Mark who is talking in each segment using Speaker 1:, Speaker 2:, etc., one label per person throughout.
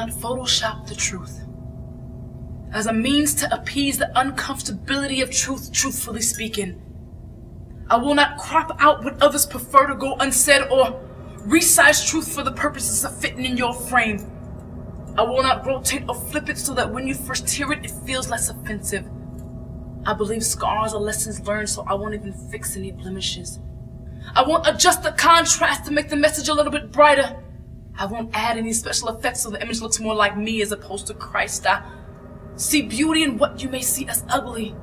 Speaker 1: not Photoshop the truth as a means to appease the uncomfortability of truth, truthfully speaking. I will not crop out what others prefer to go unsaid or resize truth for the purposes of fitting in your frame. I will not rotate or flip it so that when you first hear it, it feels less offensive. I believe scars are lessons learned, so I won't even fix any blemishes. I won't adjust the contrast to make the message a little bit brighter. I won't add any special effects so the image looks more like me as opposed to Christ. I see beauty in what you may see as ugly,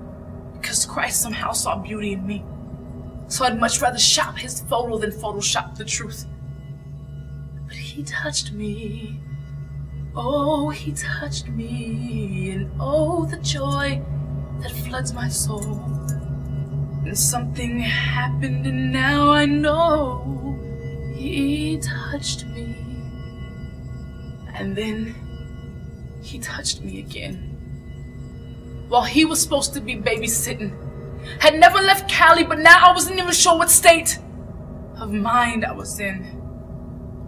Speaker 1: because Christ somehow saw beauty in me. So I'd much rather shop his photo than Photoshop the truth. But he touched me. Oh, he touched me. And oh, the joy that floods my soul. And something happened and now I know he touched me. And then he touched me again. While he was supposed to be babysitting. Had never left Cali, but now I wasn't even sure what state of mind I was in.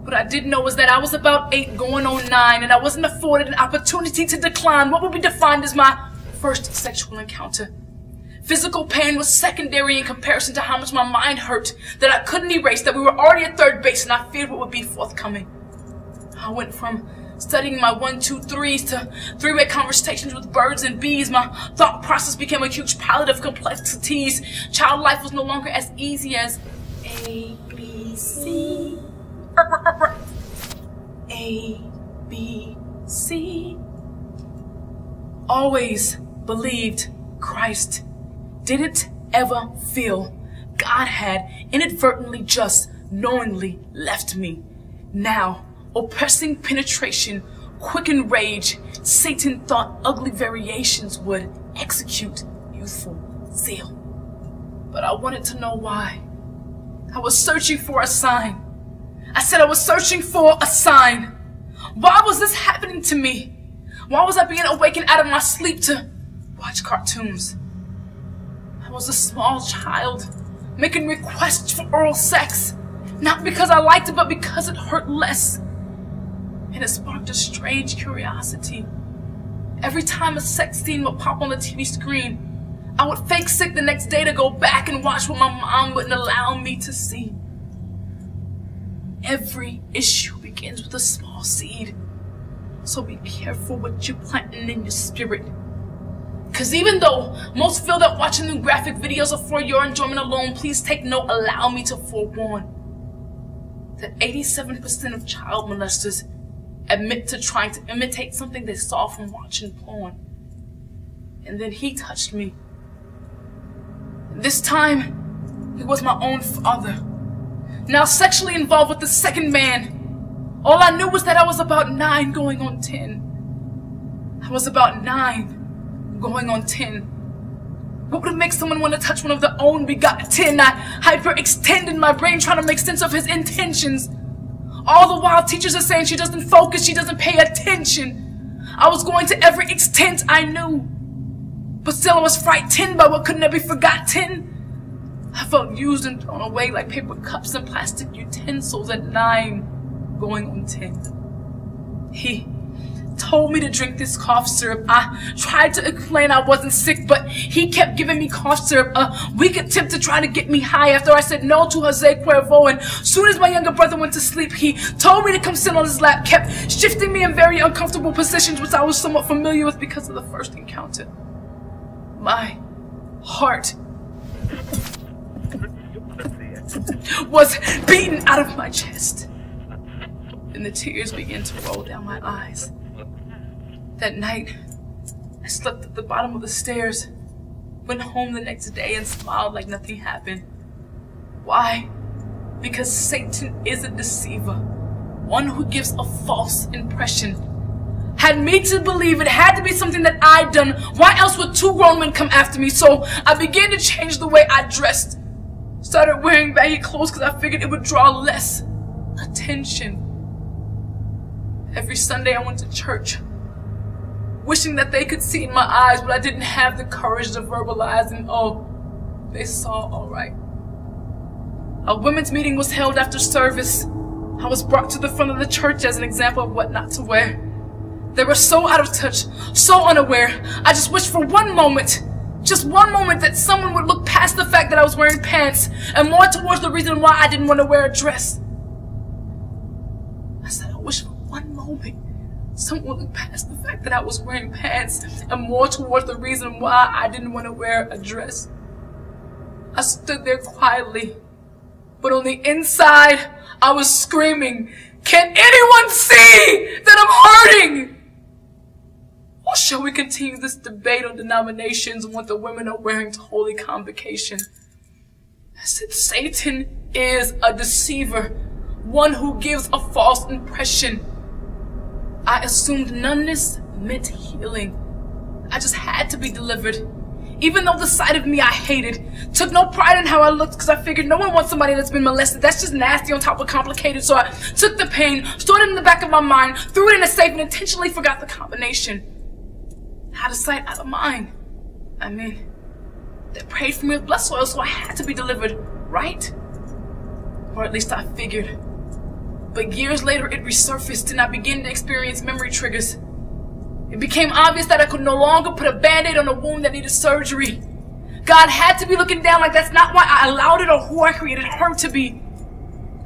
Speaker 1: What I did know was that I was about 8 going on 9, and I wasn't afforded an opportunity to decline what would be defined as my first sexual encounter. Physical pain was secondary in comparison to how much my mind hurt, that I couldn't erase, that we were already at third base and I feared what would be forthcoming. I went from studying my 1, 2, 3s to 3-way conversations with birds and bees. My thought process became a huge palette of complexities. Child life was no longer as easy as A, B, C. A, B, C. Always believed Christ. Didn't ever feel God had inadvertently just knowingly left me. Now, oppressing penetration, quickened rage, Satan thought ugly variations would execute youthful zeal. But I wanted to know why. I was searching for a sign. I said I was searching for a sign. Why was this happening to me? Why was I being awakened out of my sleep to watch cartoons? I was a small child, making requests for oral sex, not because I liked it, but because it hurt less. And it sparked a strange curiosity. Every time a sex scene would pop on the TV screen, I would fake sick the next day to go back and watch what my mom wouldn't allow me to see. Every issue begins with a small seed. So be careful what you're planting in your spirit. Because even though most feel that watching the graphic videos are for your enjoyment alone, please take note, allow me to forewarn that 87% of child molesters admit to trying to imitate something they saw from watching porn. And then he touched me. This time, he was my own father. Now sexually involved with the second man. All I knew was that I was about 9 going on 10. I was about 9 going on 10. What would make someone want to touch one of their own begotten? I hyperextended my brain trying to make sense of his intentions. All the while teachers are saying she doesn't focus, she doesn't pay attention. I was going to every extent I knew. But still I was frightened by what could never be forgotten. I felt used and thrown away like paper cups and plastic utensils at 9 going on 10. He told me to drink this cough syrup. I tried to explain I wasn't sick, but he kept giving me cough syrup, a weak attempt to try to get me high after I said no to Jose Cuervo. And soon as my younger brother went to sleep, he told me to come sit on his lap, kept shifting me in very uncomfortable positions, which I was somewhat familiar with because of the first encounter. My heart was beaten out of my chest, and the tears began to roll down my eyes. That night, I slept at the bottom of the stairs, went home the next day and smiled like nothing happened. Why? Because Satan is a deceiver, one who gives a false impression. Had me to believe it had to be something that I'd done. Why else would 2 grown men come after me? So I began to change the way I dressed. Started wearing baggy clothes because I figured it would draw less attention. Every Sunday I went to church, wishing that they could see in my eyes, but I didn't have the courage to verbalize, and oh, they saw all right. A women's meeting was held after service. I was brought to the front of the church as an example of what not to wear. They were so out of touch, so unaware. I just wished for one moment, just one moment, that someone would look past the fact that I was wearing pants and more towards the reason why I didn't want to wear a dress. I said I wish for one moment someone would look past the fact that I was wearing pants and more towards the reason why I didn't want to wear a dress. I stood there quietly, but on the inside, I was screaming, "Can anyone see that I'm hurting?" Or shall we continue this debate on denominations and what the women are wearing to Holy Convocation? I said, Satan is a deceiver, one who gives a false impression. I assumed numbness meant healing. I just had to be delivered. Even though the sight of me I hated, took no pride in how I looked because I figured no one wants somebody that's been molested. That's just nasty on top of complicated. So I took the pain, stored it in the back of my mind, threw it in a safe, and intentionally forgot the combination. Out of sight, out of mind. I mean, they prayed for me with blood soil, so I had to be delivered, right? Or at least I figured. But years later, it resurfaced and I began to experience memory triggers. It became obvious that I could no longer put a band-aid on a wound that needed surgery. God had to be looking down like that's not why I allowed it or who I created her to be.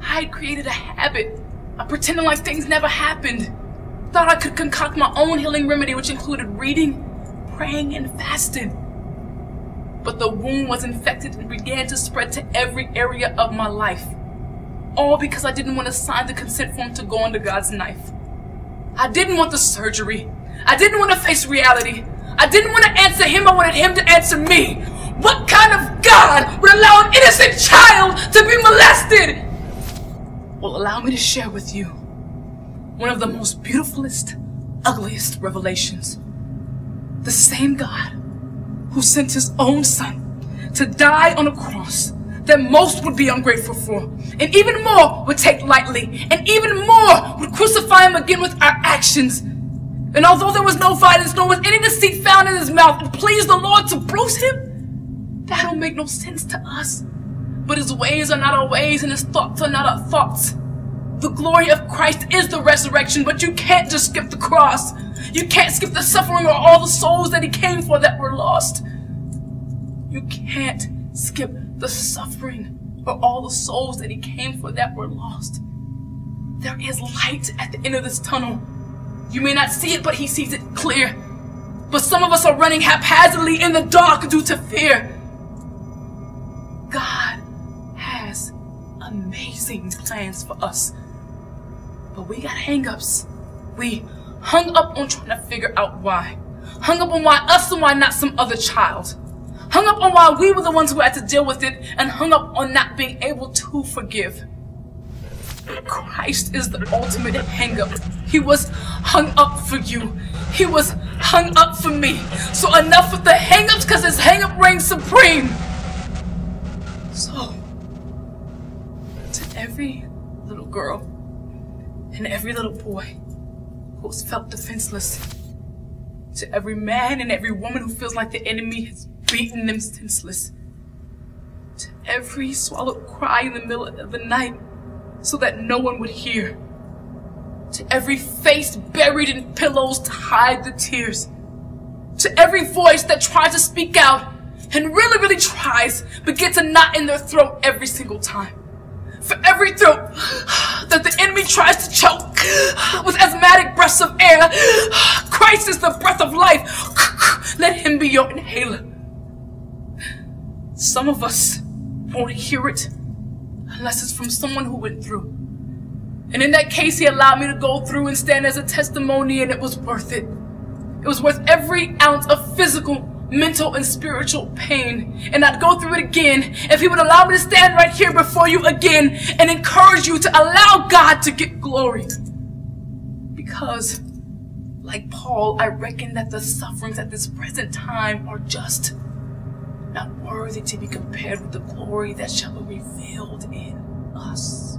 Speaker 1: I had created a habit of pretending like things never happened. Thought I could concoct my own healing remedy, which included reading, praying, and fasting. But the wound was infected and began to spread to every area of my life. All because I didn't want to sign the consent form to go under God's knife. I didn't want the surgery. I didn't want to face reality. I didn't want to answer him. I wanted him to answer me. What kind of God would allow an innocent child to be molested? Well, allow me to share with you one of the most beautifulest, ugliest revelations. The same God who sent his own son to die on a cross that most would be ungrateful for, and even more would take lightly, and even more would crucify him again with our actions. And although there was no violence, nor was any deceit found in his mouth, and pleased the Lord to bruise him, that don't make no sense to us. But his ways are not our ways, and his thoughts are not our thoughts. The glory of Christ is the resurrection, but you can't just skip the cross. You can't skip the suffering or all the souls that he came for that were lost. You can't skip the suffering or all the souls that he came for that were lost. There is light at the end of this tunnel. You may not see it, but he sees it clear. But some of us are running haphazardly in the dark due to fear. God has amazing plans for us. But we got hang-ups. We hung up on trying to figure out why. Hung up on why us and why not some other child. Hung up on why we were the ones who had to deal with it, and hung up on not being able to forgive. Christ is the ultimate hang-up. He was hung up for you. He was hung up for me. So enough with the hang-ups, because his hang-up reigns supreme. So, to every little girl and every little boy who's felt defenseless, to every man and every woman who feels like the enemy has beaten them senseless, to every swallowed cry in the middle of the night so that no one would hear, to every face buried in pillows to hide the tears, to every voice that tries to speak out and really tries but gets a knot in their throat every single time. For every throat that the enemy tries to choke with asthmatic breaths of air, Christ is the breath of life. Let him be your inhaler. Some of us won't hear it unless it's from someone who went through. And in that case, he allowed me to go through and stand as a testimony, and it was worth it. It was worth every ounce of physical, mental, and spiritual pain. And I'd go through it again if he would allow me to stand right here before you again and encourage you to allow God to get glory. Because, like Paul, I reckon that the sufferings at this present time are just not worthy to be compared with the glory that shall be revealed in us.